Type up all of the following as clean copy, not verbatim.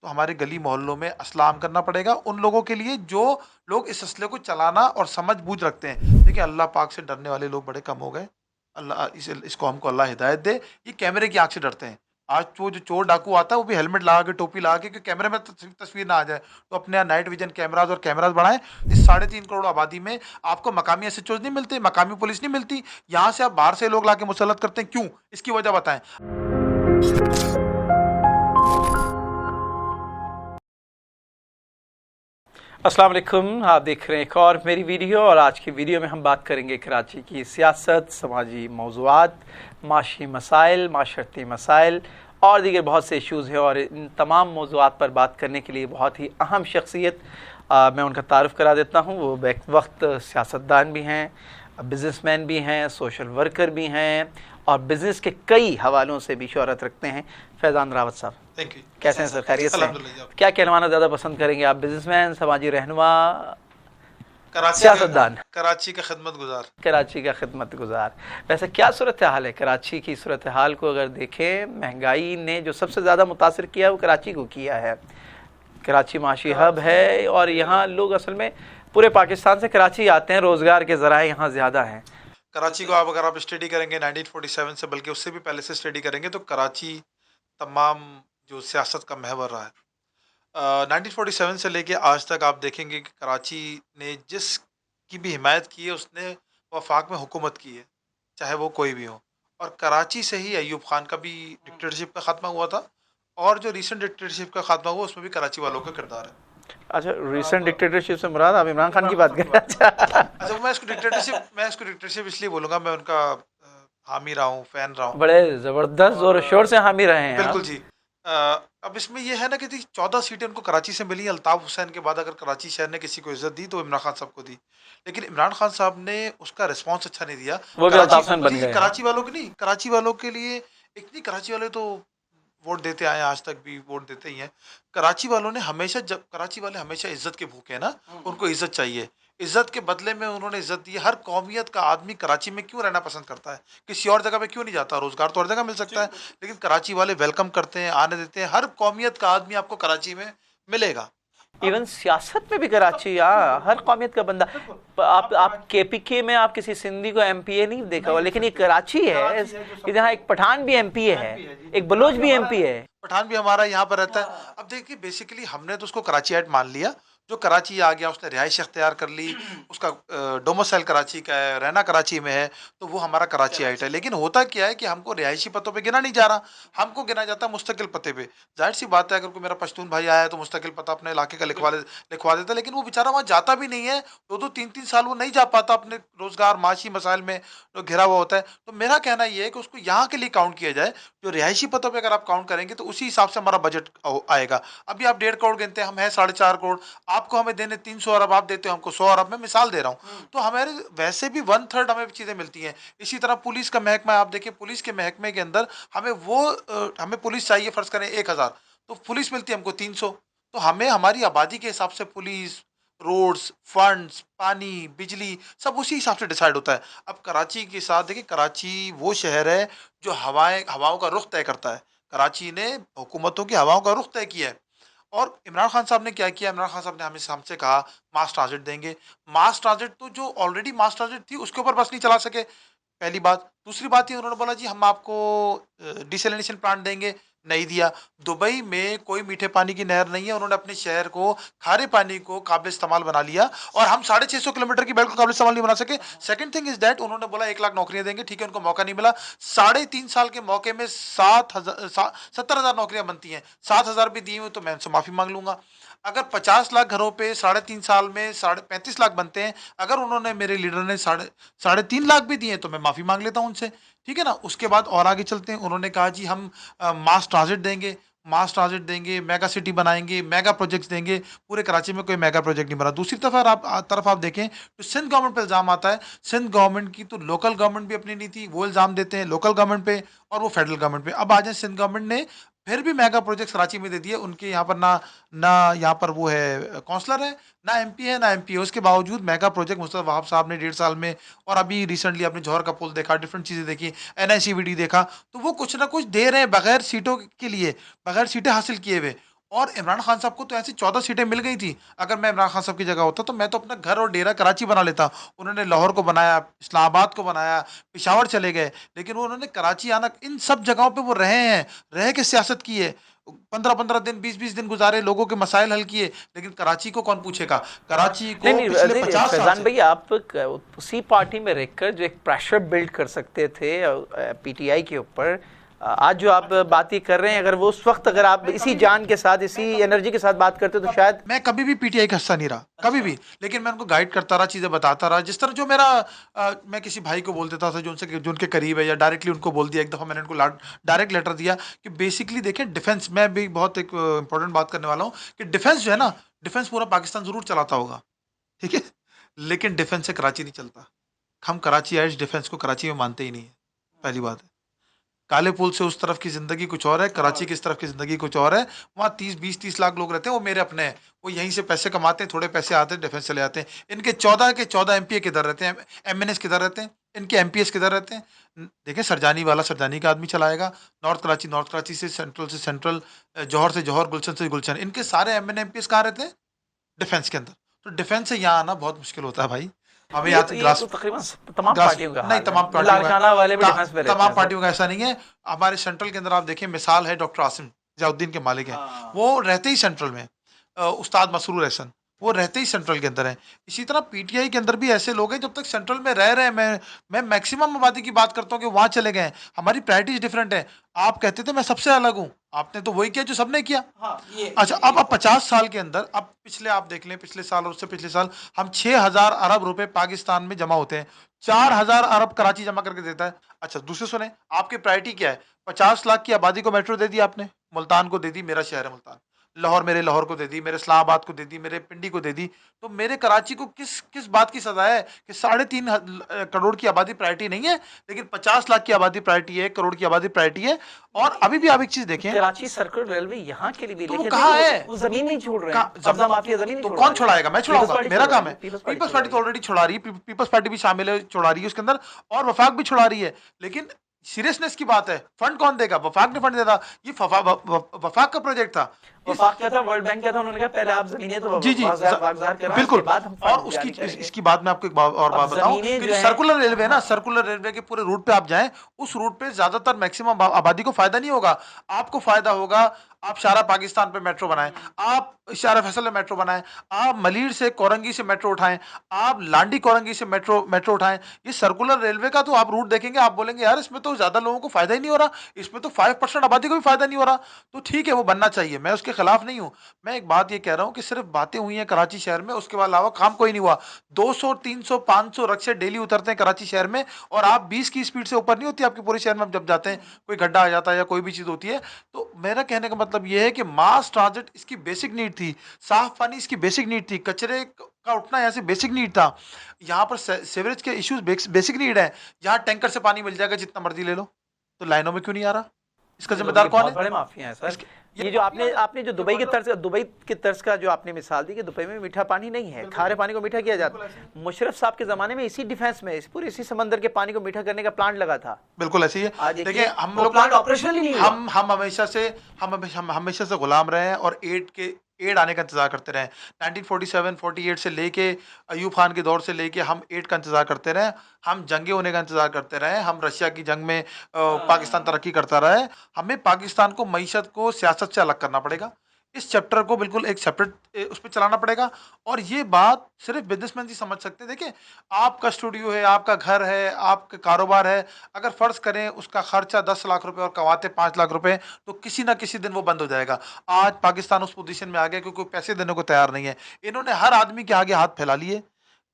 तो हमारे गली मोहल्लों में असला आम करना पड़ेगा उन लोगों के लिए जो लोग इस असले को चलाना और समझ-बूझ रखते हैं। देखिए अल्लाह पाक से डरने वाले लोग बड़े कम हो गए। अल्लाह इस कौम को अल्लाह हिदायत दे। ये कैमरे की आँख से डरते हैं। आज वो जो चोर डाकू आता है वो भी हेलमेट लगा के, टोपी लगा के कि कैमरे में तस्वीर ना आ जाए। तो अपने यहाँ नाइट विज़न कैमराज़ और कैमराज़ बढ़ाएँ। इस 3.5 करोड़ आबादी में आपको मकामी एसएचओज़ नहीं मिलते, मकामी पुलिस नहीं मिलती। यहाँ से आप बाहर से लोग लाके मुसल्लत करते हैं, क्यों? इसकी वजह बताएँ। अस्सलाम वालेकुम, आप देख रहे हैं एक और मेरी वीडियो। और आज की वीडियो में हम बात करेंगे कराची की सियासत, समाजी मौज़ूआत, माशी मसाइल, माशरती मसाइल और दीगर बहुत से इश्यूज़ हैं। और इन तमाम मौज़ूआत पर बात करने के लिए बहुत ही अहम शख्सियत मैं उनका तारुफ़ करा देता हूँ। वो बैक वक्त सियासतदान भी हैं, बिज़नेसमैन भी हैं, सोशल वर्कर भी हैं और बिज़नेस के कई हवालों से भी शोहरत रखते हैं। फैज़ान रावत साहब, थैंक यू। कैसे हैं सर? खैरियत से हैं? अल्हम्दुलिल्लाह। क्या कहलवाना ज़्यादा पसंद करेंगे आप, बिजनेसमैन, समाजी रहनुमा, कराची सियासतदान? कराची का खिदमत गुजार। कराची का खिदमत गुजार। वैसे क्या सूरत हाल है कराची की? सूरत हाल को अगर देखें, महंगाई ने जो सबसे ज़्यादा मुतासर किया है वो कराची को किया है। कराची माशी हब है और यहाँ लोग असल में पूरे पाकिस्तान से कराची आते हैं, रोज़गार के ज़राए यहाँ ज़्यादा हैं। कराची को अगर आप स्टडी करेंगे 1947 से, बल्कि उससे भी पहले से स्टडी करेंगे, तो कराची तमाम जो सियासत का महवर रहा है। 1947 से लेके आज तक आप देखेंगे कि कराची ने जिसकी भी हिमायत की है उसने वफाक में हुकूमत की है, चाहे वो कोई भी हो। और कराची से ही अयूब खान का भी डिक्टेटरशिप का खात्मा हुआ था, और जो रिसेंट डिक्टेटरशिप का खात्मा हुआ उसमें भी कराची वालों का किरदार है। अच्छा, रिसेंट डिक्टेटरशिप से मुराद आप इमरान खान की बात कर रहे हैं? अच्छा, अच्छा, मैं इसको डिक्टेटरशिप इसलिए बोलूंगा, मैं उनका हामी रहा हूँ, फैन रहा हूँ। बड़े ज़बरदस्त ज़ोर शोर से हामी रहे हैं बिल्कुल आप। जी। अब इसमें ये है ना कि 14 सीटें उनको कराची से मिली। अल्ताफ़ हुसैन के बाद अगर कराची शहर ने किसी को इज़्ज़त दी तो इमरान खान साहब को दी। लेकिन इमरान खान साहब ने उसका रिस्पॉन्स अच्छा नहीं दिया। वो भी कराची अल्ताफ हुसैन बन जी, गए हैं। कराची वालों के नहीं, कराची वालों के लिए एक नहीं, कराची वाले तो वोट देते आए हैं, आज तक भी वोट देते ही हैं। कराची वालों ने हमेशा, जब कराची वाले हमेशा इज़्ज़त के भूखे हैं ना, उनको इज़्ज़त चाहिए। इज़्ज़त के बदले में उन्होंने इज़्ज़त दी है। हर कौमियत का आदमी कराची में क्यों रहना पसंद करता है? किसी और जगह पे क्यों नहीं जाता? रोज़गार तो हर जगह मिल सकता है। लेकिन कराची वाले वेलकम करते हैं, आने देते हैं। हर कौमियत का आदमी आपको कराची में मिलेगा। इवन सियासत में भी कराची, हाँ, हर कौमियत का बंदा। आप केपीके में आप किसी सिंधी को एमपीए नहीं देखा होगा, लेकिन ये कराची है कि जहाँ एक पठान भी एमपीए है, एक बलोच भी एमपी है। पठान भी हमारा यहाँ पर रहता है। अब देखिए, बेसिकली हमने तो उसको कराचीआइट मान लिया। जो कराची आ गया उसने रिहाइश अख्तियार कर ली, उसका डोमिसाइल कराची का है, रहना कराची में है, तो वो हमारा कराचीआइट है। लेकिन होता क्या है कि हमको रिहायशी पतों पे गिना नहीं जा रहा, हमको गिना जाता है मुस्तकिल पते पे। जाहिर सी बात है, अगर कोई मेरा पश्तून भाई आया है तो मुस्तकिल पता अपने इलाके का लिखवा देता है। लेकिन वो बेचारा वहाँ जाता भी नहीं है, 2-2 3-3 साल वो नहीं जा पाता, अपने रोजगार माशी मसाइल में जो घिरा हुआ होता है। तो मेरा कहना ये है कि उसको यहाँ के लिए काउंट किया जाए। जो रिहायशी पतों पे अगर आप काउंट करेंगे तो उसी हिसाब से हमारा बजट आएगा। अभी आप 1.5 करोड़ गिनते हैं, हम हैं 4.5 करोड़। आपको हमें देने 300 अरब, आप देते हो हमको 100 अरब। मैं मिसाल दे रहा हूँ। तो हमारे वैसे भी 1/3 हमें चीज़ें मिलती हैं। इसी तरह पुलिस का महकमा आप देखिए, पुलिस के महकमे के अंदर हमें पुलिस चाहिए, फ़र्ज़ करें 1000, तो पुलिस मिलती है हमको 300। तो हमें हमारी आबादी के हिसाब से पुलिस, रोड्स, फंड्स, पानी, बिजली सब उसी हिसाब से डिसाइड होता है। अब कराची के साथ देखिए, कराची वो शहर है जो हवाओं का रुख तय करता है। कराची ने हुकूमतों की हवाओं का रुख तय किया है। और इमरान खान साहब ने क्या किया? इमरान खान साहब ने हमसे कहा मास ट्रांजिट देंगे। मास ट्रांजिट तो जो ऑलरेडी मास ट्रांजिट थी उसके ऊपर बस नहीं चला सके, पहली बात। दूसरी बात ये, उन्होंने बोला जी हम आपको डिसैलिनेशन प्लांट देंगे, नहीं दिया। दुबई में कोई मीठे पानी की नहर नहीं है, उन्होंने अपने शहर को खारे पानी को काबिल इस्तेमाल बना लिया, और हम 650 किलोमीटर की बेल्ट को काबिल इस्तेमाल नहीं बना सके। सेकंड थिंग इज दैट, उन्होंने बोला 1 लाख नौकरियां देंगे, ठीक है, उनको मौका नहीं मिला। 3.5 साल के मौके में 70,000 नौकरियां बनती हैं। 7,000 भी दी हुई तो मैं उनसे माफी मांग लूंगा। अगर 50 लाख घरों पे 3.5 साल में 35.5 लाख बनते हैं, अगर उन्होंने, मेरे लीडर ने 3.5 लाख भी दिए तो मैं माफी मांग लेता हूं उनसे, ठीक है ना। उसके बाद और आगे चलते हैं। उन्होंने कहा जी हम मास ट्रांजिट देंगे, मास ट्रांजिट देंगे, मेगा सिटी बनाएंगे, मेगा प्रोजेक्ट्स देंगे। पूरे कराची में कोई मेगा प्रोजेक्ट नहीं बना। दूसरी तरफ आप देखें तो सिंध गवर्नमेंट पे इल्जाम आता है। सिंध गवर्नमेंट की तो लोकल गवर्नमेंट भी अपनी नहीं थी, वो इल्जाम देते हैं लोकल गवर्नमेंट पे और वो फेडरल गवर्नमेंट पे। अब आ जाए, सिंध गवर्नमेंट ने फिर भी मेगा प्रोजेक्ट्स कराची में दे दिए। उनके यहाँ पर ना ना यहाँ पर वो है काउंसलर है, ना एमपी है, ना एमपी है। उसके बावजूद मेगा प्रोजेक्ट मुस्तफा वहाब साहब ने 1.5 साल में, और अभी रिसेंटली आपने जौहर का पुल देखा, डिफरेंट चीज़ें देखी, एनआईसीवीडी देखा, तो वो कुछ ना कुछ दे रहे हैं बगैर सीटों के लिए, बगैर सीटें हासिल किए हुए। और इमरान खान साहब को तो ऐसी 14 सीटें मिल गई थी। अगर मैं इमरान खान साहब की जगह होता तो मैं तो अपना घर और डेरा कराची बना लेता। उन्होंने लाहौर को बनाया, इस्लामाबाद को बनाया, पेशावर चले गए, लेकिन वो उन्होंने कराची आना, इन सब जगहों पे वो रहे हैं, रह के सियासत की है। 15-15 दिन, 20-20 दिन गुजारे, लोगों के मसाइल हल किए, लेकिन कराची को कौन पूछेगा? कराची नहीं को नहीं पिछले नहीं, 50 साल फैजान से। भाई आप उसी पार्टी में रहकर जो एक प्रेशर बिल्ड कर सकते थे पीटीआई के ऊपर, आज जो आप बातें कर रहे हैं, अगर वो उस वक्त अगर आप इसी जान के साथ, इसी एनर्जी के साथ बात करते तो शायद। मैं कभी भी पीटीआई का हिस्सा नहीं रहा, कभी भी, लेकिन मैं उनको गाइड करता रहा, चीजें बताता रहा, जिस तरह जो मेरा मैं किसी भाई को बोल देता था जो उनसे, जो उनके करीब है, या डायरेक्टली उनको बोल दिया। एक दफा मैंने उनको डायरेक्ट लेटर दिया कि बेसिकली देखें, डिफेंस, मैं भी बहुत एक इंपॉर्टेंट बात करने वाला हूँ कि डिफेंस जो है ना, डिफेंस पूरा पाकिस्तान जरूर चलाता होगा, ठीक है, लेकिन डिफेंस से कराची नहीं चलता। हम कराची आइट्स डिफेंस को कराची में मानते ही नहीं है, पहली बात है। काले पुल से उस तरफ की जिंदगी कुछ और है, कराची की इस तरफ की जिंदगी कुछ और है। वहाँ 30-20-30 लाख लोग रहते हैं, वो मेरे अपने हैं। वो यहीं से पैसे कमाते हैं, थोड़े पैसे आते हैं, डिफेंस चले जाते हैं। इनके 14 के 14 एमपीए किधर रहते हैं, एमएनएस किधर रहते हैं, इनके एमपीएस किधर रहते हैं? देखें, सरजानी वाला सरजानी का आदमी चलाएगा, नॉर्थ कराची से सेंट्रल, जौहर से जौहर, गुलशन से गुलशन, इनके सारे एमएन एमपीएस कहाँ रहते हैं? डिफेंस के अंदर। तो डिफेंस से यहाँ आना बहुत मुश्किल होता है भाई। हमें यहाँ से ये तो तकरीबन तमाम ग्रास पार्टियों का नहीं, हाल तमाम है, पार्टियों लाड़काना वाले भी का डिफेंस में रहते तमाम हैं सर। पार्टियों का ऐसा नहीं है। हमारे सेंट्रल के अंदर आप देखें, मिसाल है डॉक्टर आसिम जयाउद्दीन के मालिक हैं, वो रहते ही सेंट्रल में। उस्ताद मसरूर एहसन, वो रहते ही सेंट्रल के अंदर हैं। इसी तरह पीटीआई के अंदर भी ऐसे लोग हैं, जब तक सेंट्रल में रह रहे हैं, मैं मैक्सिमम आबादी की बात करता हूँ कि वहां चले गए हैं। हमारी प्रायोरिटीज डिफरेंट है। आप कहते थे मैं सबसे अलग हूँ, आपने तो वही किया जो सबने किया। अच्छा, अब 50 साल के अंदर, अब पिछले आप देख लें, पिछले साल और उससे पिछले साल, हम 6,000 अरब रुपए पाकिस्तान में जमा होते हैं, 4,000 अरब कराची जमा करके देता है। अच्छा, दूसरे सुने, आपकी प्रायोरिटी क्या है? 50 लाख की आबादी को मेट्रो दे दी आपने, मुल्तान को दे दी, मेरा शहर है मुल्तान। लाहौर, मेरे लाहौर को दे दी, मेरे इस्लामाबाद को दे दी, मेरे पिंडी को दे दी। तो मेरे कराची को किस किस बात की सजा है कि 3.5 करोड़ की आबादी प्रायोरिटी नहीं है, लेकिन 50 लाख की आबादी प्रायोरिटी है, 1 करोड़ की आबादी प्रायोरिटी है। और अभी भी आप एक चीज देखें, कराची सर्कल रेलवे यहाँ के लिए भी, तो वो लेकिन कहाँ देखिए है? वो जमीन नहीं छोड़ रहे हैं, कहाँ कब्जा माफिया जमीन नहीं तो छोड़ कौन रही है। छुड़ाएगा? मैं पीपल्स छुड़ाऊंगा, पार्टी मेरा छोड़ काम रही है। है, पीपल्स पार्टी पीपल्स छोड़ पार्टी तो रही है। ऑलरेडी छुड़ा रही है, पीपल्स पार्टी भी शामिल है, छुड़ा रही है उसके अंदर, और वफाक भी छुड़ा रही है। लेकिन सीरियसनेस की बात है, फंड कौन देगा? वफाक ने फंड देगा। ये वफाक का प्रोजेक्ट था। इस वफाक क्या था, वर्ल्ड बैंक क्या था, उन्होंने कहा पहले आप जमीनें तो जी जी, वागजार कराएं, उसके बिल्कुल। बाद हम और फंड उसकी जारी करेंगे। इसकी बात मैं आपको एक बात और अब बात बताऊं जमीनें कि जो जो है, सर्कुलर रेलवे है ना, हाँ, सर्कुलर रेलवे के पूरे रूट पे आप जाएं, उस रूट पे ज्यादातर मैक्सिमम आबादी को फायदा नहीं होगा। आपको फायदा होगा, आप सारा पाकिस्तान पे मेट्रो बनाएं, आप शारा फैसल में मेट्रो बनाएं, आप मलीर से कोरंगी से मेट्रो उठाएं, आप लांडी कोरंगी से मेट्रो मेट्रो उठाएं। ये सर्कुलर रेलवे का तो आप रूट देखेंगे, आप बोलेंगे यार इसमें तो ज्यादा लोगों को फायदा ही नहीं हो रहा, इसमें तो 5% आबादी को भी फायदा नहीं हो रहा। तो ठीक है, वो बनना चाहिए, मैं उसके खिलाफ नहीं हूं। मैं एक बात ये कह रहा हूं कि सिर्फ बातें हुई हैं कराची शहर में, उसके अलावा काम कोई नहीं हुआ। 200, 300, 500 रक्शे डेली उतरते हैं कराची शहर में, और आप 20 की स्पीड से ऊपर नहीं होती आपके पूरे शहर में। जब जाते हैं, कोई गड्ढा आ जाता है या कोई भी चीज होती है, तो मेरा कहने का मतलब यह है कि मास ट्रांजिट इसकी बेसिक नीड थी, साफ पानी इसकी बेसिक नीड थी, कचरे का उठना यहाँ से बेसिक नीड था। यहाँ पर सेवरेज के इश्यूज बेसिक नीड है। यहाँ टैंकर से पानी मिल जाएगा, जितना मर्जी ले लो, तो लाइनों में क्यों नहीं आ रहा? इसका ये जिम्मेदार कौन बहुत है? बड़े माफिया हैं सर। इसके ये जो आपने आपने जो दुबई की तर्ज का जो आपने मिसाल दी कि दुबई में मीठा पानी नहीं है, खारे पानी को मीठा किया जाता है। मुशर्रफ साहब के जमाने में इसी डिफेंस में, इस पूरे इसी समंदर के पानी को मीठा करने का प्लांट लगा था। बिल्कुल ऐसे ही है। आज देखिए, देखिए हम वो लोग प्लांट ऑपरेशनल ही नहीं हुआ। हम हमेशा से गुलाम रहे हैं, और एड आने का इंतजार करते रहे। 1947-48 से लेके अयूब खान के दौर से लेके हम एड का इंतजार करते रहे। हम जंगे होने का इंतजार करते रहे, हम रशिया की जंग में पाकिस्तान तरक्की करता रहे। हमें पाकिस्तान को, मईशत को सियासत से अलग करना पड़ेगा। इस चैप्टर को बिल्कुल एक सेपरेट उस पर चलाना पड़ेगा। और ये बात सिर्फ बिजनेसमैन ही समझ सकते हैं। देखिए, आपका स्टूडियो है, आपका घर है, आपका कारोबार है, अगर फर्ज करें उसका खर्चा 10 लाख रुपए और कमाते 5 लाख रुपए, तो किसी ना किसी दिन वो बंद हो जाएगा। आज पाकिस्तान उस पोजीशन में आ गया क्योंकि कोई पैसे देने को तैयार नहीं है। इन्होंने हर आदमी के आगे हाथ फैला लिए,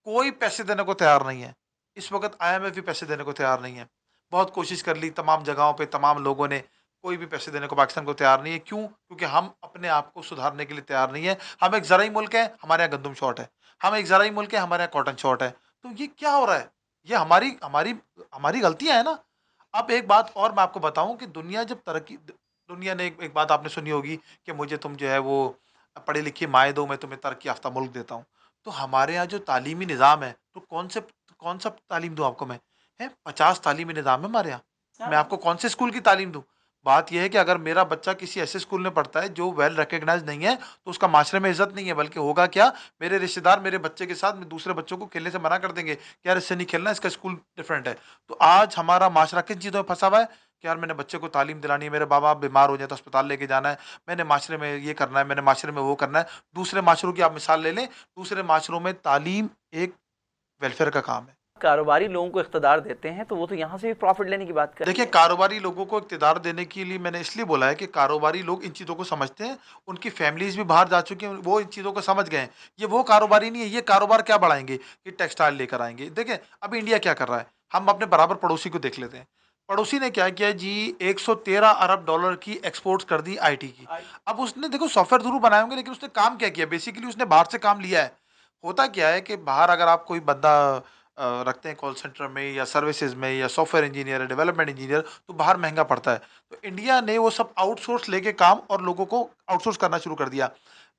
कोई पैसे देने को तैयार नहीं है। इस वक्त आईएमएफ भी पैसे देने को तैयार नहीं है। बहुत कोशिश कर ली तमाम जगहों पे, तमाम लोगों ने, कोई भी पैसे देने को पाकिस्तान को तैयार नहीं है। क्यों? क्योंकि हम अपने आप को सुधारने के लिए तैयार नहीं है। हम एक ज़राई मुल्क है, हमारे यहाँ गंदम शॉर्ट है। हम एक ज़राई मुल्क है, हमारे यहाँ कॉटन शॉर्ट है। तो ये क्या हो रहा है? ये हमारी हमारी हमारी गलतियां है ना। अब एक बात और मैं आपको बताऊं कि दुनिया ने एक बात आपने सुनी होगी कि मुझे तुम जो है वो पढ़े लिखे माए दो, मैं तुम्हें तरक्की याफ्ता मुल्क देता हूँ। तो हमारे यहाँ जो तालीमी निज़ाम है, तो कौन सा तालीम दूँ आपको मैं? है 50 तालीमी निज़ाम है हमारे यहाँ। मैं आपको कौन से स्कूल की तालीम दूँ? बात यह है कि अगर मेरा बच्चा किसी ऐसे स्कूल में पढ़ता है जो वेल रिकग्नाइज नहीं है, तो उसका माशरे में इज्जत नहीं है, बल्कि होगा क्या, मेरे रिश्तेदार मेरे बच्चे के साथ में दूसरे बच्चों को खेलने से मना कर देंगे कि यार इससे नहीं खेलना, इसका स्कूल डिफरेंट है। तो आज हमारा माशरा किन चीज़ों में फंसा हुआ है कि यार मैंने बच्चे को तालीम दिलानी है, मेरे बाप बाप बीमार हो जाए तो अस्पताल लेके जाना है, मैंने माशरे में ये करना है, मैंने माशरे में वो करना है। दूसरे माशरों की आप मिसाल ले लें, दूसरे माशरों में तालीम एक वेलफेयर का काम है। कारोबारी लोगों को इख्तियार देते हैं तो वो तो यहाँ से भी प्रॉफिट लेने की बात कर रहे देखिए, हैं। कारोबारी लोगों को इक़्तिदार देने के लिए मैंने इसलिए बोला है कि कारोबारी लोग इन चीज़ों को समझते हैं, उनकी फैमिलीज़ भी बाहर जा चुकी हैं, वो इन चीज़ों को समझ गए हैं। ये वो कारोबारी नहीं है, ये कारोबार क्या बढ़ाएँगे कि टेक्सटाइल लेकर आएँगे। देखिए, अभी इंडिया क्या कर रहा है, हम अपने बराबर पड़ोसी को देख लेते हैं। पड़ोसी ने क्या किया जी, 113 अरब डॉलर की एक्सपोर्ट्स कर दी आईटी की। अब उसने देखो सॉफ्टवेयर ज़रूर बनाए होंगे, लेकिन उसने काम क्या किया? बेसिकली उसने बाहर से काम लिया है। होता क्या है कि बाहर अगर आप कोई बंदा रखते हैं कॉल सेंटर में या सर्विसेज में या सॉफ्टवेयर इंजीनियर या डेवलपमेंट इंजीनियर, तो बाहर महंगा पड़ता है। तो इंडिया ने वो सब आउटसोर्स लेके काम और लोगों को आउटसोर्स करना शुरू कर दिया।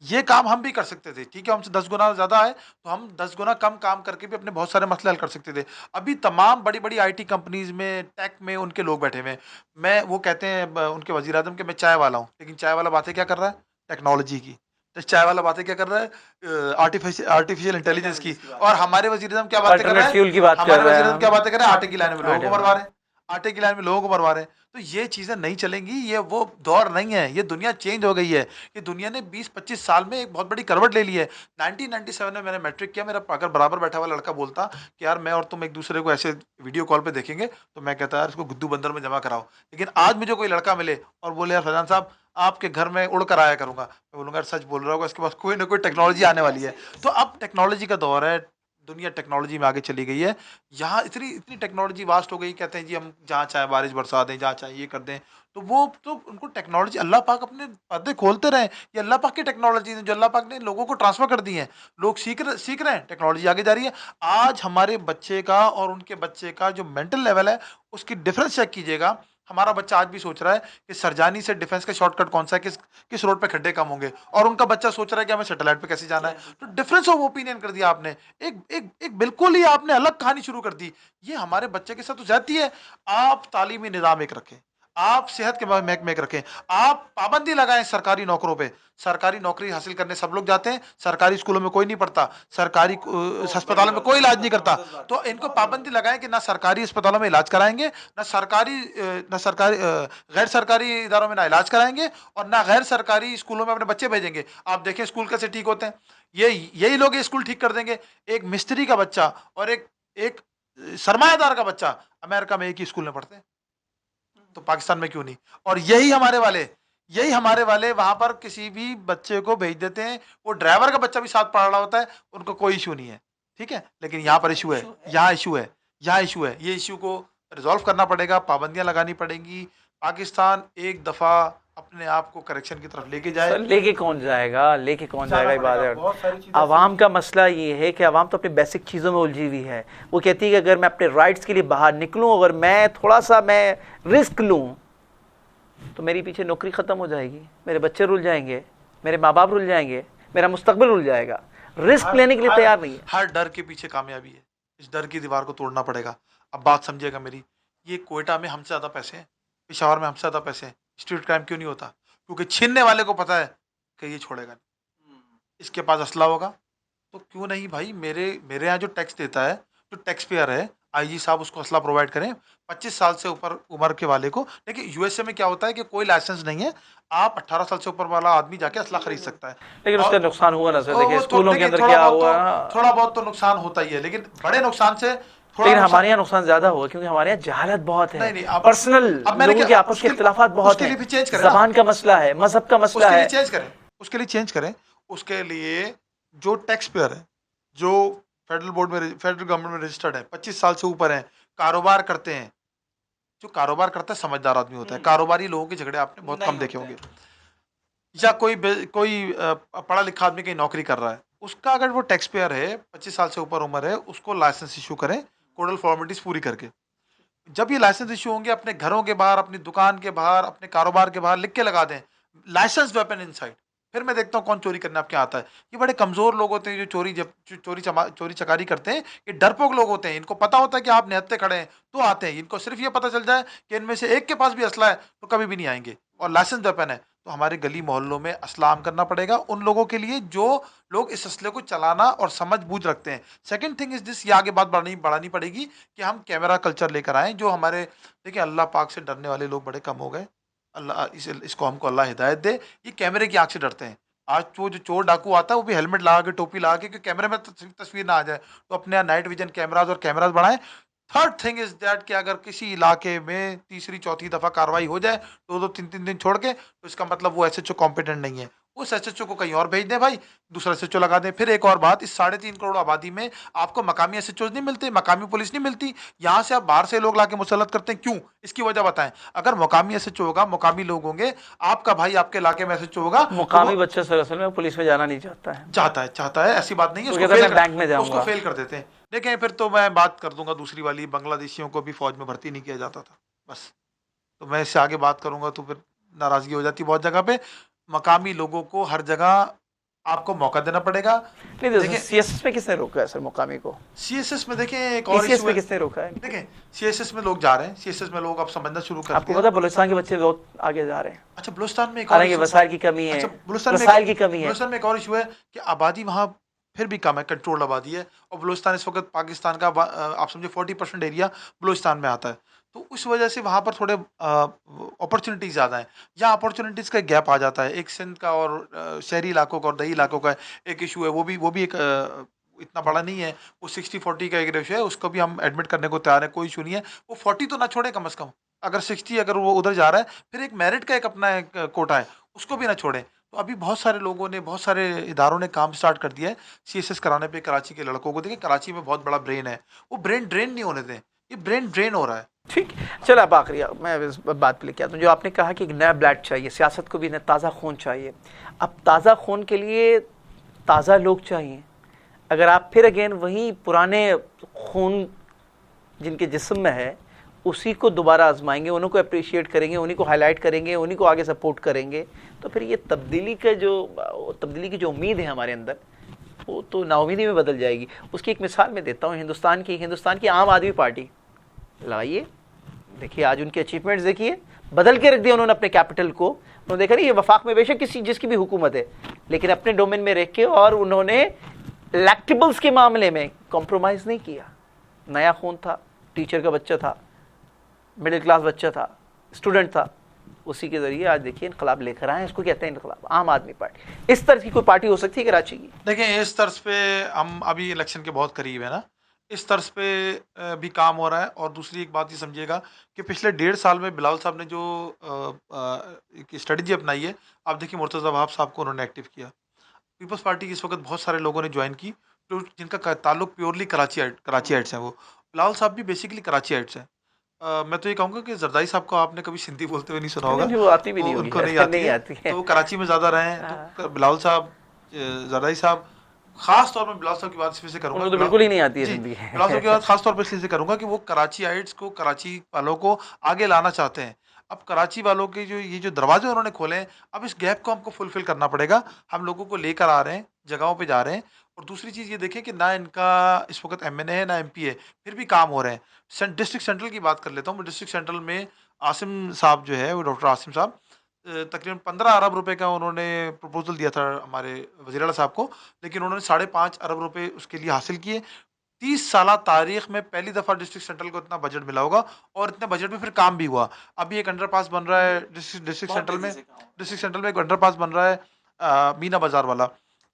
ये काम हम भी कर सकते थे, ठीक है, हमसे 10 गुना ज़्यादा है, तो हम 10 गुना कम काम करके भी अपने बहुत सारे मसले हल कर सकते थे। अभी तमाम बड़ी-बड़ी आईटी कंपनीज़ में, टेक में उनके लोग बैठे हुए हैं। वो कहते हैं उनके वज़ीर-ए-आज़म कि मैं चाय वाला हूँ, लेकिन चाय वाला बातें क्या कर रहा है? टेक्नोलॉजी की। तो चाय वाला बातें क्या कर रहा है? आर्टिफिशियल इंटेलिजेंस की। और हमारे वज़ीर-ए-आज़म क्या बातें कर रहे अल्टरनेट हैं? फ्यूल की बात कर हमारे रहे हैं वज़ीर-ए-आज़म क्या हम। बातें कर रहे हैं? आटे की लाइन में लोगों को आटे मरवा रहे हैं। आटे की लाइन में लोगों को मरवा रहे हैं। तो ये चीज़ें नहीं चलेंगी, ये वो दौर नहीं है, ये दुनिया चेंज हो गई है। ये दुनिया ने 20-25 साल में एक बहुत बड़ी करवट ले ली है। 1997 में मैंने मैट्रिक किया, मेरा अगर बराबर बैठा हुआ लड़का बोलता कि यार मैं और तुम एक-दूसरे को ऐसे वीडियो कॉल पे देखेंगे, तो मैं कहता यार इसको गुद्दू बंदर में जमा कराओ। लेकिन आज मुझे कोई लड़का मिले और बोले यार फैज़ान साहब, आपके घर में उड़ कर आया करूँगा। मैं बोलूँगा यार सच बोल रहा होगा, इसके पास कोई ना कोई टेक्नोलॉज़ी आने वाली है। तो अब टेक्नोलॉज़ी का दौर है, दुनिया टेक्नोलॉजी में आगे चली गई है। यहाँ इतनी इतनी टेक्नोलॉजी वास्ट हो गई, कहते हैं जी हम जहाँ चाहे बारिश बरसा दें, जहाँ चाहे ये कर दें। तो वो तो उनको टेक्नोलॉजी, अल्लाह पाक अपने पर्दे खोलते रहें। ये अल्लाह पाक की टेक्नोलॉजी है जो अल्लाह पाक ने लोगों को ट्रांसफ़र कर दी है। लोग सीख रहे हैं, टेक्नोलॉजी आगे जा रही है। आज हमारे बच्चे का और उनके बच्चे का जो मेंटल लेवल है, उसकी डिफरेंस चेक कीजिएगा। हमारा बच्चा आज भी सोच रहा है कि सरजानी से डिफेंस का शॉर्टकट कौन सा है, किस किस रोड पे खड्डे कम होंगे, और उनका बच्चा सोच रहा है कि हमें सैटेलाइट पे कैसे जाना है। तो डिफरेंस ऑफ ओपिनियन कर दिया आपने। एक बिल्कुल ही आपने अलग कहानी शुरू कर दी। ये हमारे बच्चे के साथ तो ज़्यादती है। आप तालीमी निज़ाम एक रखें, आप सेहत के महकमे एक रखें, आप पाबंदी लगाएँ सरकारी नौकरों पे। सरकारी नौकरी हासिल करने सब लोग जाते हैं, सरकारी स्कूलों में कोई नहीं पढ़ता, सरकारी अस्पतालों में कोई इलाज नहीं करता। तो इनको पाबंदी लगाएँ कि ना सरकारी अस्पतालों में इलाज कराएँगे, गैर सरकारी इदारों में ना इलाज कराएँगे और ना गैर सरकारी स्कूलों में अपने बच्चे भेजेंगे। आप देखें स्कूल कैसे ठीक होते हैं। यही लोग ये स्कूल ठीक कर देंगे। एक मिस्त्री का बच्चा और एक एक सरमायादार का बच्चा अमेरिका में एक ही स्कूल में पढ़ते हैं, तो पाकिस्तान में क्यों नहीं? और यही हमारे वाले वहाँ पर किसी भी बच्चे को भेज देते हैं, वो ड्राइवर का बच्चा भी साथ पढ़ रहा होता है, उनको कोई इश्यू नहीं है, ठीक है? लेकिन यहाँ पर इश्यू है, यहाँ इश्यू है। ये इश्यू को रिज़ॉल्व करना पड़ेगा, पाबंदियाँ लगानी पड़ेंगी। पाकिस्तान एक दफ़ा अपने आप को करेक्शन की तरफ लेके जाए। सर लेके कौन जाएगा, ये बात है। बहुत सारी चीज़ें आवाम का मसला ये है कि आवाम तो अपनी बेसिक चीज़ों में उलझी हुई है। वो कहती है कि अगर मैं अपने राइट्स के लिए बाहर निकलूं, अगर मैं थोड़ा सा रिस्क लूं, तो मेरी पीछे नौकरी ख़त्म हो जाएगी, मेरे बच्चे रुल जाएंगे, मेरे माँ बाप रुल जाएंगे, मेरा मुस्तकबिल रुल जाएगा। रिस्क लेने के लिए तैयार नहीं है। हर डर के पीछे कामयाबी है। इस डर की दीवार को तोड़ना पड़ेगा। अब बात समझिएगा मेरी, ये क्वेटा में हमसे ज़्यादा पैसे हैं, पेशावर में हमसे ज़्यादा पैसे हैं। स्ट्रीट क्राइम क्यों नहीं होता? क्योंकि छीनने वाले को पता है कि ये छोड़ेगा नहीं, इसके पास असला होगा। तो क्यों नहीं भाई, मेरे यहाँ जो टैक्स देता है, जो टैक्स पेयर है, आईजी साहब उसको असला प्रोवाइड करें 25 साल से ऊपर उम्र के वाले को। देखिए यूएसए में क्या होता है कि कोई लाइसेंस नहीं है, आप 18 साल से ऊपर वाला आदमी जाके असला खरीद सकता है। लेकिन उसका नुकसान हुआ ना सर, वो देखिए वो स्कूलों के देखिए अंदर क्या हुआ। थोड़ा बहुत तो नुकसान होता ही है, लेकिन बड़े नुकसान से थोड़ा लेकिन नुकसान। हमारे यहाँ नुकसान ज्यादा हुआ क्योंकि हमारे यहाँ जहालत बहुत है, नहीं, अब पर्सनल अब मैंने लोगों के क्या आपस के इख्तिलाफात बहुत उसके हैं, लिए भी चेंज करें ना। जबान का मसला है, मजहब का मसला उसके लिए है। चेंज करें, उसके लिए जो टैक्स पेयर है, जो फेडरल गवर्नमेंट में रजिस्टर्ड है, 25 साल से ऊपर है, कारोबार करते हैं। जो कारोबार करता है समझदार आदमी होता है। कारोबारी लोगों के झगड़े आपने बहुत कम देखे होंगे। या कोई पढ़ा लिखा आदमी कहीं नौकरी कर रहा है, उसका अगर वो टैक्स पेयर है, 25 साल से ऊपर उम्र है, उसको लाइसेंस इशू करें कोडल फॉर्मेलिटीज पूरी करके। जब ये लाइसेंस इशू होंगे, अपने घरों के बाहर, अपनी दुकान के बाहर, अपने कारोबार के बाहर लिख के लगा दें, लाइसेंस वेपन इनसाइड। फिर मैं देखता हूँ कौन चोरी करने आपके यहाँ आता है। ये बड़े कमज़ोर लोग होते हैं जो चोरी चकारी करते हैं, ये डरपोक लोग होते हैं। इनको पता होता है कि आप निहत्थे खड़े हैं, तो आते हैं। इनको सिर्फ़ ये पता चल जाए कि इनमें से एक के पास भी असला है, तो कभी भी नहीं आएँगे और लाइसेंस वेपन है। तो हमारे गली मोहल्लों में असला आम करना पड़ेगा उन लोगों के लिए जो लोग इस असले को चलाना और समझ-बूझ रखते हैं। सेकंड थिंग इज़ दिस, ये आगे बात बढ़ानी पड़ेगी कि हम कैमरा कल्चर लेकर आएँ जो हमारे, देखिए अल्लाह पाक से डरने वाले लोग बड़े कम हो गए। अल्लाह इसको हमको अल्लाह हिदायत दे। ये कैमरे की आँख से डरते हैं। आज वो जो चोर डाकू आता है वो भी हेलमेट लगा के, टोपी लगा के, कि कैमरे में तस्वीर ना आ जाए। तो अपने यहाँ नाइट विजन कैमराज़ और कैमराज़ बढ़ाएँ। थर्ड थिंग इज़ दैट कि अगर किसी इलाके में तीसरी चौथी दफ़ा कार्रवाई हो जाए, 2-2 3-3 दिन छोड़ के, तो इसका मतलब वो एसएचओ कॉम्पिटेंट नहीं है। उस एसएचओ को कहीं और भेज दें भाई, दूसरा एसएचओ लगा दें। फिर एक और बात, इस 3.5 करोड़ आबादी में आपको मकामी एसएचओज़ नहीं मिलते, मकामी पुलिस नहीं मिलती। यहाँ से आप बाहर से लोग लाके मुसल्लत करते हैं, क्यों? इसकी वजह बताएँ। अगर मुकामी एसएचओ होगा, मुकामी लोग होंगे, आपका भाई आपके इलाके में एसएचओ होगा, तो मुकामी वो बच्चा सर असल में पुलिस में जाना नहीं चाहता है, चाहता है, ऐसी बात नहीं है, वो उसको कहता है फेल मैं कर बैंक में उसको जाऊंगा। फेल कर देते हैं। देखें, फिर तो मैं बात कर दूँगा दूसरी वाली, बांग्लादेशियों को भी फ़ौज में भर्ती नहीं किया जाता था, बस। तो मैं इससे आगे बात करूँगा तो फिर नाराज़गी हो जाती है बहुत जगह पे। मकामी लोगों को हर जगह आपको मौका देना पड़ेगा। नहीं तो देखें, सीएसएस में किसने रोका है सर मुकामी को? सीएसएस में देखें एक और टीसीएस इश्यू में है। किसने रोका है? देखें, सीएसएस में लोग जा रहे हैं, सीएसएस में लोग अब समझना शुरू कर आपको दिया। पता है बलूचिस्तान के बच्चे बहुत आगे जा रहे हैं, अच्छा, बलूचिस्तान में एक और हालांकि इशू, वसाइल की कमी है, अच्छा वसाइल की कमी है। बलूचिस्तान में एक और इशू है कि आबादी वहाँ फिर भी कम है, कंट्रोल्ड आबादी है। और बलूचिस्तान इस वक्त पाकिस्तान का आप समझे 40% एरिया बलूचिस्तान में आता है। तो उस वजह से वहाँ पर थोड़े अपॉर्चुनिटीज़ ज़्यादा हैं। यहाँ अपॉर्चुनिटीज़ का गैप आ जाता है। एक सिंध का और शहरी इलाकों का और दही इलाकों का एक इशू है, वो भी एक इतना बड़ा नहीं है। वो 60-40 का एक रेशो है, उसको भी हम एडमिट करने को तैयार है, कोई इशू नहीं है। वो 40 तो ना छोड़े कम से कम। अगर 60 अगर वो उधर जा रहा है, फिर एक मेरिट का एक अपना एक कोटा है, उसको भी ना छोड़ें। तो अभी बहुत सारे लोगों ने, बहुत सारे इदारों ने काम स्टार्ट कर दिया है सीएसएस कराने पे कराची के लड़कों को। देखिए, कराची में बहुत बड़ा ब्रेन है, वो ब्रेन ड्रेन नहीं होने दें। ये ब्रेन ड्रेन हो रहा है। ठीक, चलो आप आखिरी, मैं इस बात पे लेके आता हूँ। जो आपने कहा कि एक नया ब्लड चाहिए, सियासत को भी नया ताज़ा खून चाहिए। अब ताज़ा खून के लिए ताज़ा लोग चाहिए। अगर आप फिर अगेन वही पुराने खून जिनके जिस्म में है उसी को दोबारा आजमाएंगे, उन्हीं को अप्रिशिएट करेंगे, उन्हीं को हाईलाइट करेंगे, उन्हीं को आगे सपोर्ट करेंगे, तो फिर ये तब्दीली की जो उम्मीद है हमारे अंदर, वो तो नाउमीदी में बदल जाएगी। उसकी एक मिसाल मैं देता हूँ, हिंदुस्तान की आम आदमी पार्टी लगाइए, देखिए आज उनके अचीवमेंट्स देखिए, बदल के रख दिया उन्होंने अपने कैपिटल को। उन्होंने देखा नहीं, ये वफाक में बेशक जिसकी भी हुकूमत है, लेकिन अपने डोमेन में रख के, और उन्होंने इलेक्टेबल्स के मामले में कॉम्प्रोमाइज़ नहीं किया। नया खून था, टीचर का बच्चा था, मिडिल क्लास बच्चा था, स्टूडेंट था, उसी के जरिए आज देखिए इनकलाब लेकर आए। इसको कहते हैं इनकलाब, आम आदमी पार्टी। इस तरह की कोई पार्टी हो सकती है कराची की? देखिए, इस तर्ज पे हम अभी इलेक्शन के बहुत करीब है ना, इस तर्ज पे भी काम हो रहा है। और दूसरी एक बात ये समझिएगा कि पिछले 1.5 साल में बिलावल साहब ने जो एक स्ट्रेटजी अपनाई है, आप देखिए मुर्तज़ा वहाब साहब को उन्होंने एक्टिव किया। पीपल्स पार्टी की इस वक्त बहुत सारे लोगों ने ज्वाइन की, जो जिनका ताल्लुक प्योरली कराचीइट्स हैं। वो बिलावल साहब भी बेसिकली कराचीइट्स हैं। मैं तो ये कहूँगा कि जरदाई साहब को आपने कभी सिंधी बोलते हुए नहीं सुना होगा, नहीं, वो आती भी वो नहीं होगी, उनको नहीं नहीं है। आती है। तो वो कराची में ज़्यादा रहे हैं। तो बिलावल साहब, जरदाई साहब, खास तौर में बिलावल साहब की बात इसलिए से करूँगा, उनको तो बिल्कुल ही नहीं आती है जी, हिंदी। बिलावल साहब की बात खास तौर पर इसलिए से करूँगा कि वो कराचीइट्स को, कराची वालों को आगे लाना चाहते हैं। अब कराची वालों के जो दरवाजे उन्होंने खोले हैं, अब इस गैप को हमको फुलफिल करना पड़ेगा। हम लोगों को लेकर आ रहे हैं, जगहों पे जा रहे हैं। और दूसरी चीज़ ये देखें कि ना इनका इस वक्त एमएनए है, ना एमपी है, फिर भी काम हो रहे हैं। डिस्ट्रिक्ट सेंट्रल की बात कर लेता हूँ। डिस्ट्रिक्ट सेंट्रल में आसिम साहब जो है, वो डॉक्टर आसिम साहब, तकरीबन 15 अरब रुपए का उन्होंने प्रपोजल दिया था हमारे वज़ीर आला साहब को, लेकिन उन्होंने 5.5 अरब रुपए उसके लिए हासिल किए। 30 साला तारीख में पहली दफ़ा डिस्ट्रिक्ट सेंट्रल को इतना बजट मिला होगा, और इतने बजट में फिर काम भी हुआ। अभी एक अंडरपास बन रहा है डिस्ट्रिक्ट सेंट्रल में एक अंडरपास बन रहा है, मीना बाजार वाला,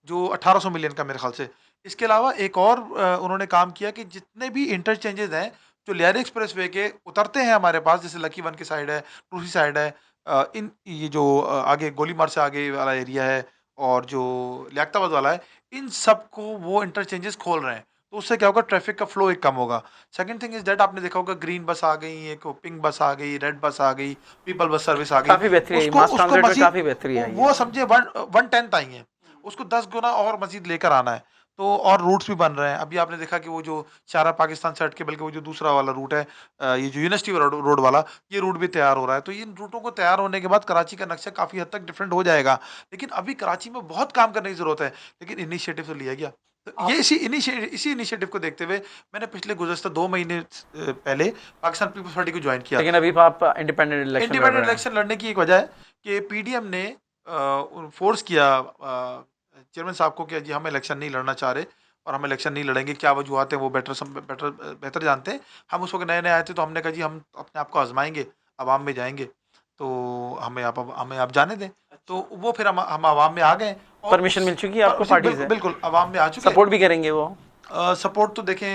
जो 1800 मिलियन का मेरे ख्याल से। इसके अलावा एक और उन्होंने काम किया कि जितने भी इंटरचेंजेस हैं जो लियारी एक्सप्रेस वे के उतरते हैं हमारे पास, जैसे लकी वन की साइड है, दूसरी साइड है, इन ये जो आगे गोलीमार से आगे वाला एरिया है, और जो लियाकताबाद वाला है, इन सब को वो इंटरचेंजेस खोल रहे हैं। तो उससे क्या होगा, ट्रैफिक का फ्लो एक कम होगा। सेकंड थिंग इज दैट, आपने देखा होगा ग्रीन बस आ गई, एक पिंक बस आ गई, रेड बस आ गई, पीपल बस सर्विस आ गई, काफी बेहतरीन है, मास ट्रांजिट में काफी बेहतरीन है। वो समझे 1/10 आई है, उसको 10 गुना और मजीद लेकर आना है। तो और रूट्स भी बन रहे हैं। अभी आपने देखा कि वो जो शारा पाकिस्तान से हट के बल्कि वो जो दूसरा वाला रूट है, ये जो यूनिवर्सिटी रोड रोड वाला, ये रूट भी तैयार हो रहा है। तो इन रूटों को तैयार होने के बाद कराची का नक्शा काफ़ी हद तक डिफरेंट हो जाएगा। लेकिन अभी कराची में बहुत काम करने की ज़रूरत है, लेकिन इनिशिएटिव तो लिया गया। तो ये इसी इनिशिएटिव को देखते हुए मैंने पिछले गुज़श्ता 2 महीने पहले पाकिस्तान पीपल्स पार्टी को जॉइन किया। लेकिन अभी आप इंडिपेंडेंट इलेक्शन लड़ इंडिपेंडेंट रहे हैं। इलेक्शन लड़ने की एक वजह है कि पीडीएम ने फोर्स किया चेयरमैन साहब को कि जी हम इलेक्शन नहीं लड़ना चाह रहे और हम इलेक्शन नहीं लड़ेंगे। क्या वजूहत है वो बेहतर जानते हैं। हम उस वक्त नए नए आए थे तो हमने कहा जी हम अपने आप को आजमाएंगे, आवाम में जाएंगे, तो हमें आप जाने दें। तो वो फिर हम आवाम में आ गए और परमिशन मिल चुकी है आपको जी पार्टी बिल्कुल से? बिल्कुल आवाम में आ चुके हैं। सपोर्ट भी करेंगे वो? सपोर्ट तो देखें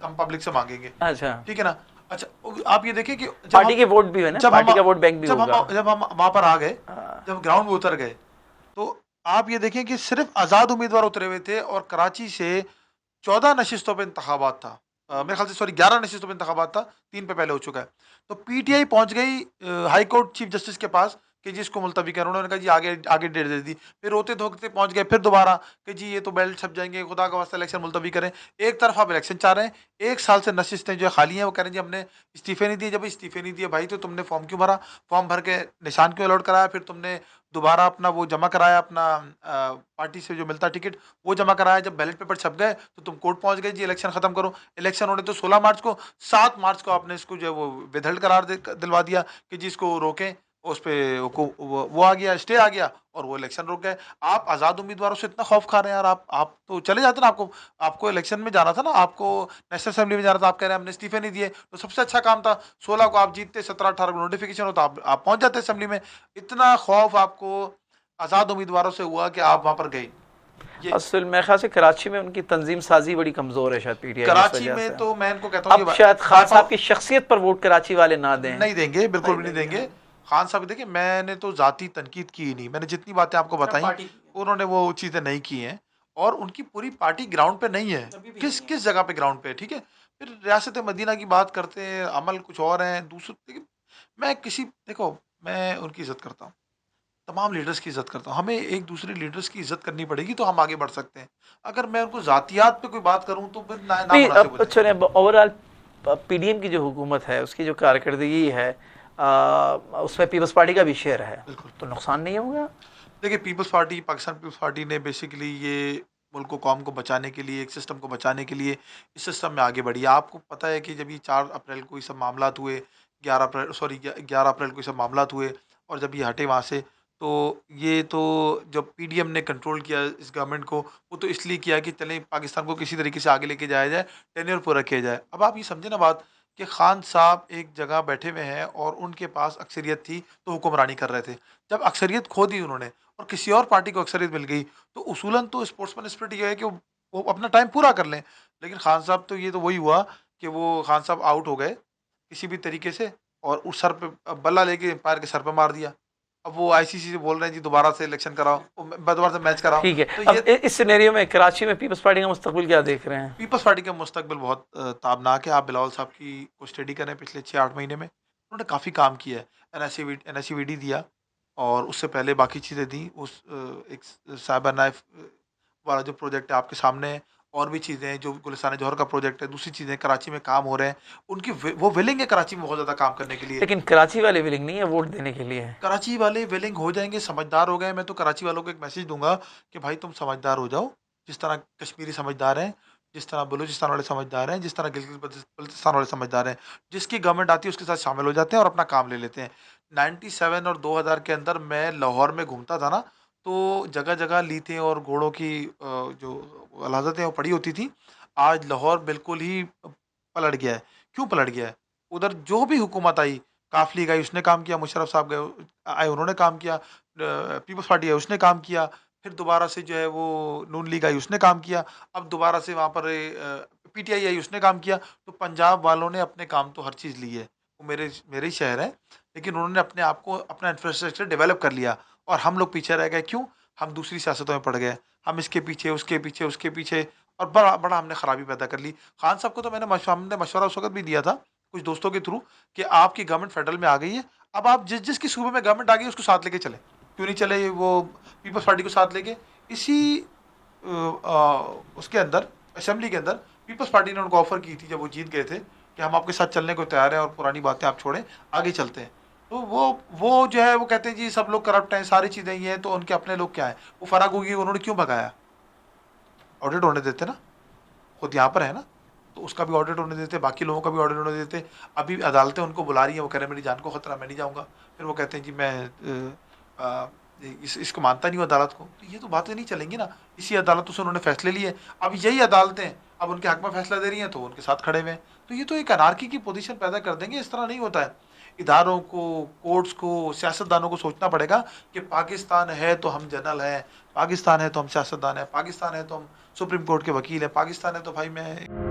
हम पब्लिक से मांगेंगे, अच्छा, ठीक है ना। अच्छा, आप ये देखिए कि पार्टी के वोट भी है ना, पार्टी का वोट बैंक भी होगा। जब हम वहां पर आ गए, हाँ। जब ग्राउंड में उतर गए, तो आप ये देखें कि सिर्फ आज़ाद उम्मीदवार उतरे हुए थे और कराची से 14 नशिस्तों पे इंतखाबात था। मेरे ख्याल से सॉरी 11 नशिस्तों पे इंतखाबात था, 3 पे पहले हो चुका है। तो पीटीआई पहुंच गई हाई कोर्ट चीफ जस्टिस के पास कि जी इसको मुलतवी करो। उन्होंने कहा जी आगे आगे डेट दे दी। फिर रोते धोते पहुंच गए फिर दोबारा कि जी ये तो बेल्ट छप जाएंगे, खुदा का वास्ता इलेक्शन मुलतवी करें। एक तरफ आप इलेक्शन चाह रहे हैं, 1 साल से नशिस्तें जो खाली हैं वो कह रहे हैं जी हमने इस्तीफे नहीं दिए। जब इस्तीफे नहीं दिए भाई तो तुमने फॉर्म क्यों भरा, फॉर्म भर के निशान क्यों अलॉट कराया, फिर तुमने दोबारा अपना वो जमा कराया, अपना पार्टी से जो मिलता टिकट वो जमा कराया। जब बैलेट पेपर छप गए तो तुम कोर्ट पहुंच गए जी इलेक्शन खत्म करो। इलेक्शन होने तो 16 मार्च को, 7 मार्च को आपने इसको जो है वो विधेयक करार दिलवा दिया कि जी इसको रोकें। उस पे वो आ गया, स्टे आ गया और वो इलेक्शन रुक गए। आप आज़ाद उम्मीदवारों से इतना खौफ खा रहे हैं यार। आप तो चले जाते ना। आपको आपको इलेक्शन में जाना था ना, आपको नेशनल असेंबली में जाना था। आप कह रहे हैं हमने इस्तीफे नहीं दिए, तो सबसे अच्छा काम था। 16 को आप जीतते, 17-18 को नोटिफिकेशन होता, आप पहुंच जाते असेंबली में। इतना खौफ आपको आज़ाद उम्मीदवारों से हुआ कि आप वहां पर गए। ये असल मेरे ख्याल से कराची में उनकी तंजीम साजी बड़ी कमज़ोर है शायद पीटीआई की, इस कराची वजह में से तो मैं इनको कहता हूँ अब कि शायद खान फाइव साहब की शख्सियत पर वोट कराची वाले ना दें। नहीं देंगे, बिल्कुल भी नहीं देंगे, देंगे। खान साहब देखिए, मैंने तो ज़ाती तनकीद की ही नहीं। मैंने जितनी बातें आपको बताई, उन्होंने वो चीज़ें नहीं की हैं और उनकी पूरी पार्टी ग्राउंड पे नहीं है। किस जगह पे ग्राउंड पे है, ठीक है? फिर रियासत मदीना की बात करते हैं, अमल कुछ और हैं, दूसरे देखिए मैं किसी देखो मैं उनकी इज़्ज़त करता हूँ, तमाम लीडर्स की इज़्ज़त करता हूँ। हमें एक दूसरे लीडर्स की इज़्ज़त करनी पड़ेगी तो हम आगे बढ़ सकते हैं। अगर मैं उनको ज़ातियात पे कोई बात करूँ तो फिर ना नहीं, नामुनासिब हो अब जाएगा। चले ओवरऑल पीडीएम की जो हुकूमत है उसकी जो कारकर्दगी है, उसमें पीपल्स पार्टी का भी शेयर है, बिल्कुल। तो नुकसान नहीं होगा? देखिए Peoples Party, Pakistan Peoples Party ने बेसिकली ये मुल्क को, कौम को बचाने के लिए, एक सिस्टम को बचाने के लिए इस सिस्टम में आगे बढ़ी है। आपको पता है कि जब ये 4 अप्रैल को ये सब मामलात हुए, 11 अप्रैल को ये सब मामलात हुए और जब ये हटे वहाँ से, तो ये तो जब पीडीएम ने कंट्रोल किया इस गवर्नमेंट को, वो तो इसलिए किया कि चलें पाकिस्तान को किसी तरीके से आगे लेके जाया जाए, टेन्योर पूरा किया जाए। अब आप ये समझे ना बात कि खान साहब एक जगह बैठे हुए हैं और उनके पास अक्सरियत थी तो हुक्मरानी कर रहे थे। जब अक्सरियत खो दी उन्होंने और किसी और पार्टी को अक्सरियत मिल गई, तो उसूलन तो स्पोर्ट्समैन स्पिरिट ये है कि वो अपना टाइम पूरा कर लें। लेकिन खान साहब तो ये तो वही हुआ कि वो खान साहब आउट हो गए किसी भी तरीके से और उस सर पे बल्ला लेके एम्पायर के सर पे मार दिया। अब वो आईसीसी से बोल रहे हैं जी दोबारा से इलेक्शन कराओ, दोबारा से मैच कराओ। ठीक है, तो अब ये इस सिनेरियो में कराची में पीपल्स पार्टी का मुस्तकबिल क्या देख रहे हैं? पीपल्स पार्टी का मुस्तकबिल बहुत ताबनाक है। आप बिलावल साहब की को स्टडी करें पिछले 6-8 महीने में, उन्होंने काफ़ी काम किया है। एनएससीवीडी दिया और उससे पहले बाकी चीज़ें दी। एक साइबर नाइफ वाला जो प्रोजेक्ट है आपके सामने है, और भी चीज़ें हैं जो गुलिस्तान जौहर का प्रोजेक्ट है, दूसरी चीज़ें कराची में काम हो रहे हैं। उनकी वो विलिंग है कराची में बहुत ज़्यादा काम करने के लिए। लेकिन कराची वाले विलिंग नहीं है वोट देने के लिए। कराची वाले विलिंग हो जाएंगे, समझदार हो गए। मैं तो कराची वालों को एक मैसेज दूंगा कि भाई तुम समझदार हो जाओ, जिस तरह कश्मीरी समझदार हैं, जिस तरह बलूचिस्तान वाले समझदार हैं, जिस तरह गिलगित बल्तिस्तान वाले समझदार हैं। जिसकी गवर्नमेंट आती है उसके साथ शामिल हो जाते हैं और अपना काम ले लेते हैं। 97 और 2000 के अंदर मैं लाहौर में घूमता था ना, तो जगह जगह लीथें और घोड़ों की जो अलादतें वो पड़ी होती थी। आज लाहौर बिल्कुल ही पलट गया है। क्यों पलट गया है? उधर जो भी हुकूमत आई, काफ लीग आई उसने काम किया, मुशर्रफ साहब गए आए उन्होंने काम किया, पीपल्स पार्टी आई उसने काम किया, फिर दोबारा से जो है वो नून लीग आई उसने काम किया, अब दोबारा से वहाँ पर पीटीआई आई उसने काम किया। तो पंजाब वालों ने अपने काम तो हर चीज़ ली है, वो मेरे ही शहर है, लेकिन उन्होंने अपने आप को अपना इंफ्रास्ट्रक्चर डेवलप कर लिया और हम लोग पीछे रह गए। क्यों? हम दूसरी सियासतों में पड़ गए, हम इसके पीछे उसके पीछे उसके पीछे, और बड़ा बड़ा हमने खराबी पैदा कर ली। खान साहब को तो हमने मशवरा उस वक्त भी दिया था कुछ दोस्तों के थ्रू कि आपकी गवर्नमेंट फेडरल में आ गई है, अब आप जिसकी सूबे में गवर्नमेंट आ गई उसको साथ लेके चले। क्यों नहीं चले वो पीपल्स पार्टी को साथ लेके? इसी उसके अंदर असेंबली के अंदर पीपल्स पार्टी ने उनको ऑफर की थी जब वो जीत गए थे कि हम आपके साथ चलने को तैयार हैं और पुरानी बातें आप छोड़ें, आगे चलते हैं। तो वो जो है वो कहते हैं जी सब लोग करप्ट हैं, सारी चीज़ें ये हैं, तो उनके अपने लोग क्या हैं। वो फराग होगी उन्होंने क्यों भगाया? ऑडिट होने देते ना, खुद यहाँ पर है ना, तो उसका भी ऑडिट होने देते, बाकी लोगों का भी ऑडिट होने देते। अभी अदालतें उनको बुला रही हैं, वो कह रहे हैं मेरी जान को खतरा, मैं नहीं जाऊँगा। फिर वो कहते हैं जी मैं इसको मानता नहीं हूँ अदालत को। तो ये तो बातें नहीं चलेंगी ना। इसी अदालतों से उन्होंने फैसले लिए, अब यही अदालतें अब उनके हक में फैसला दे रही हैं, तो उनके साथ खड़े हुए हैं। तो ये तो एक अनार्की की पोजीशन पैदा कर देंगे, इस तरह नहीं होता है। इदारों को, कोर्ट्स को, सियासतदानों को सोचना पड़ेगा कि पाकिस्तान है तो हम जनरल हैं, पाकिस्तान है तो हम सियासतदान हैं, पाकिस्तान है तो हम सुप्रीम कोर्ट के वकील हैं, पाकिस्तान है तो भाई मैं